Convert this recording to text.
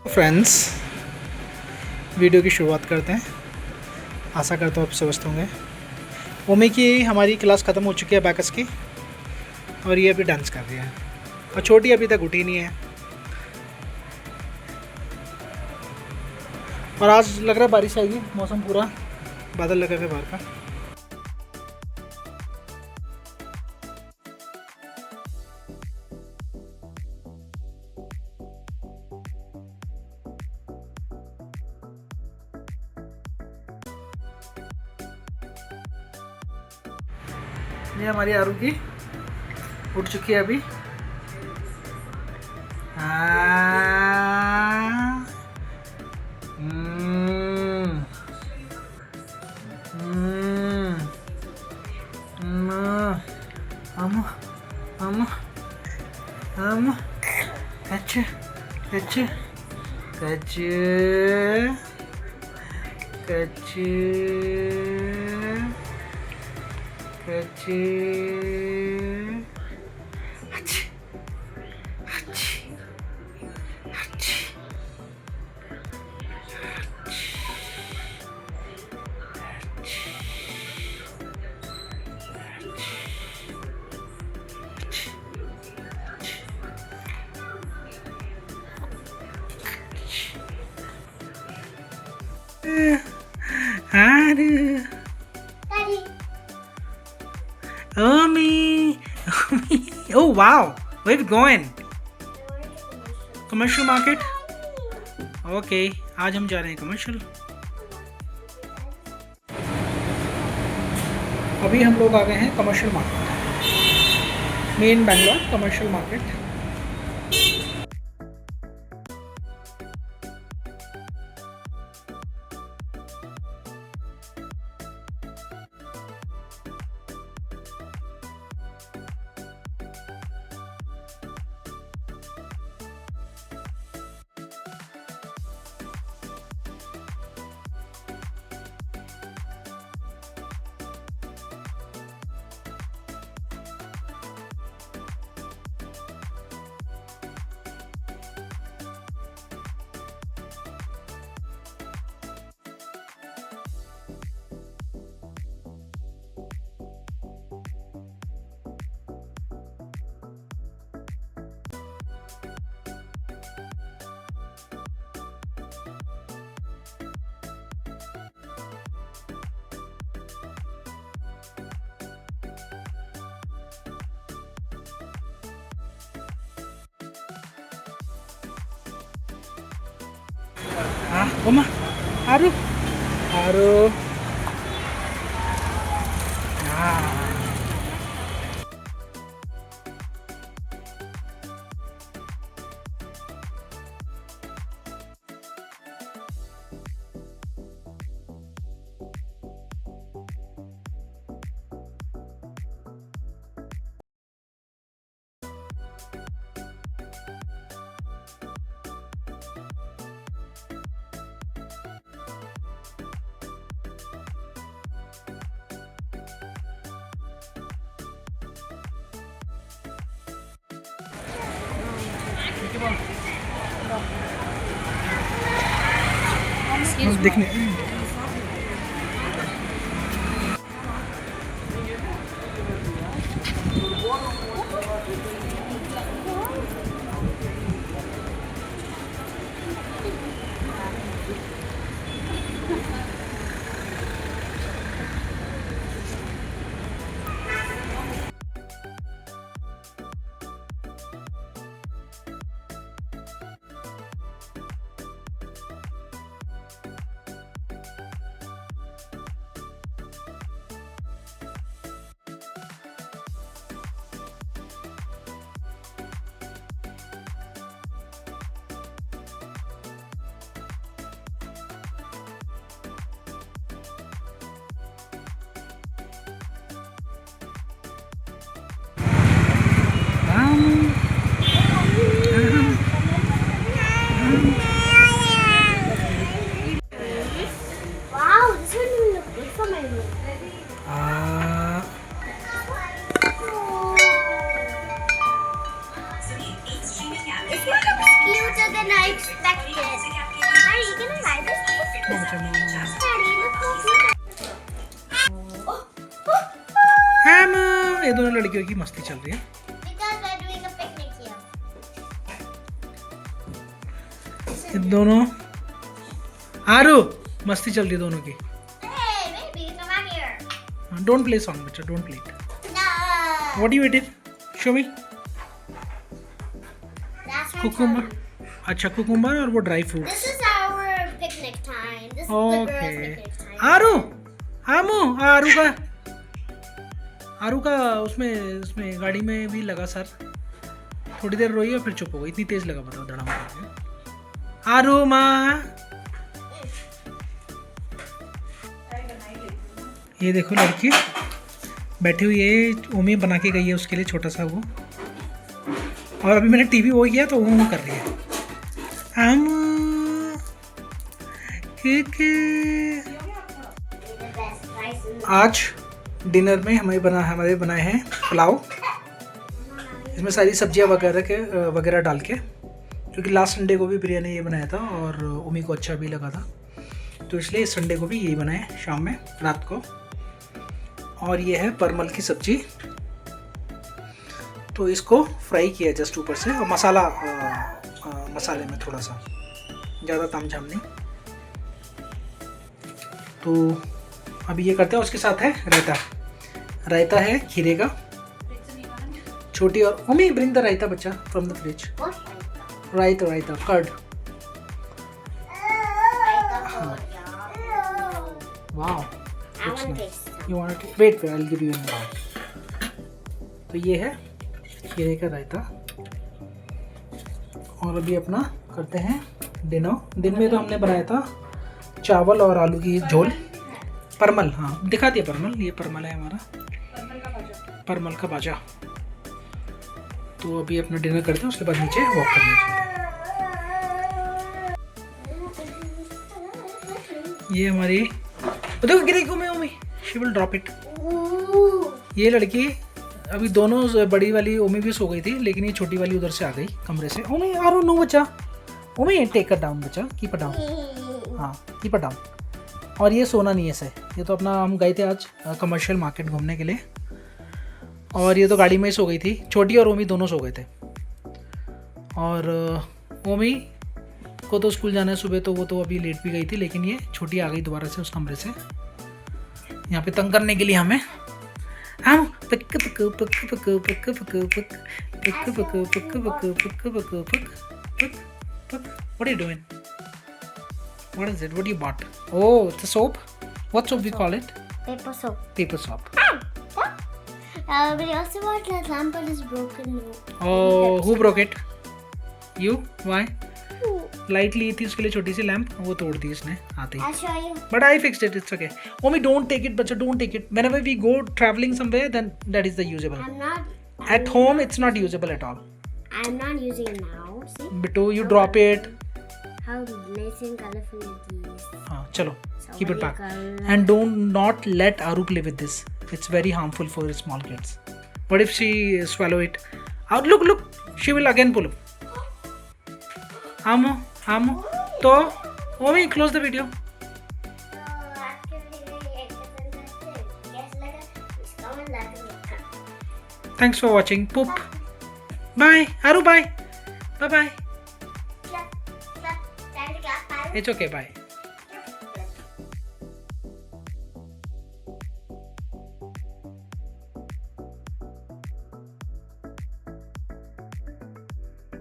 Friends, video की शुरुआत करते हैं। आशा करता हूँ आप स्वस्थ होंगे। ओमी की हमारी क्लास ख़त्म हो चुकी है बैकस की, और ये अभी डांस कर रही है, और छोटी अभी तक उठी नहीं है। और आज लग रहा है बारिश आएगी, मौसम पूरा बादल लगा हुआ है बाहर का। ये हमारी आरू की उठ चुकी है अभी। हाँ। अम्मा अम्मा अम्मा अच्छा अच्छा कच्चे कच्चे कच्चे अच्छी अच्छी अच्छी Aduh. Daddy. Omi. Omi. Oh wow. Where we going? Commercial market? Okay. आज हम जा रहे हैं कमर्शियल। अभी हम लोग आ गए हैं commercial market, main Bangalore commercial market. हाँ ओमा, आरू आरू। हाँ बस देखने। ये दोनों लड़कियों की मस्ती चल रही है। Because we're doing a picnic here. ये दोनों आरू मस्ती चल रही है दोनों की। Hey, baby, come on here. Don't play song बच्चा, don't play it. No. What you eating? Show me. That's our cucumber. time. अच्छा कुकुम्बर और वो dry fruits. This is our picnic time. This is the girls' okay. picnic time. आरू आमू आरू का उसमें गाड़ी में भी लगा सर। थोड़ी देर रोई और फिर चुप हो गई, इतनी तेज लगा बताओ धड़ाम करके। आरू माँ। ये देखो लड़की बैठी हुई है, ओमी बना के गई है उसके लिए छोटा सा वो। और अभी मैंने टीवी वो किया तो वो कर रही है। आमू The best rice in the आज डिनर में हमारे बनाए हैं पुलाव। इसमें सारी सब्जियां वगैरह डाल के, क्योंकि लास्ट संडे को भी प्रिया ने ये बनाया था और उमी को अच्छा भी लगा था, तो इसलिए इस संडे को भी यही बनाए शाम में रात को। और ये है परमल की सब्जी, तो इसको फ्राई किया जस्ट ऊपर से, और मसाले में थोड़ा सा, ज़्यादा तामझाम नहीं। तो अभी ये करते हैं। उसके साथ है रायता है खीरे का, छोटी। और मम्मी ब्रिंग द रायता बच्चा from the fridge. Raita curd. Wow, you want to wait, I will give you in bowl. तो ये है खीरे का रायता। और अभी अपना करते हैं डिनर। दिन में तो हमने बनाया था चावल और आलू की झोल। परमल, हाँ दिखा दिया परमल, ये परमल है हमारा, परमल का बाजा। तो अभी अपना डिनर करते हैं, उसके बाद नीचे वॉक करने चलते हैं। ये हमारी देखो गिरी ओमी, शी विल ड्रॉप इट। ये लड़की अभी दोनों, बड़ी वाली ओमी भी सो गई थी, लेकिन ये छोटी वाली उधर से आ गई कमरे से। ओमी आरो नो बच्चा, ओमी टेक इट डाउन बच्चा, कीप इट डाउन। हाँ कीप इट डाउन। और ये सोना नहीं है सर, ये तो अपना हम गए थे आज कमर्शियल मार्केट घूमने के लिए, और ये तो गाड़ी में ही सो गई थी। छोटी और ओमी दोनों सो गए थे। और ओमी को तो स्कूल जाना है सुबह, तो वो तो अभी लेट भी गई थी, लेकिन ये छोटी आ गई दोबारा से उस कमरे से यहाँ पे तंग करने के लिए हमें। हम पक पक पक पक पक पक पक पक पक पक पक पक पक। What are you doing? What is it? What you bought? Oh, it's a soap. What soap we call it? paper soap. Paper soap. But you also bought that lamp that is broken. Oh, who broke it? You? Why? Light ली थी उसके लिए छोटी सी lamp, वो तोड़ दी इसने आते ही। I'll show you. But I fixed it. It's okay. Omi, don't take it, बच्चा. Don't take it. Whenever we go traveling somewhere, then that is the usable. At home, it's not usable at all. I'm not using it now. See Bittu, you drop it. how nice and colorful it is. हाँ, चलो. So Keep it many back. colors. And do not let Aru play with this. It's very harmful for small kids. What if she swallow it? Look. She will again pull up. Amo. So, Omi, close the video. Thanks for watching. Poop. Bye. Aru, bye. Bye. It's okay. Bye.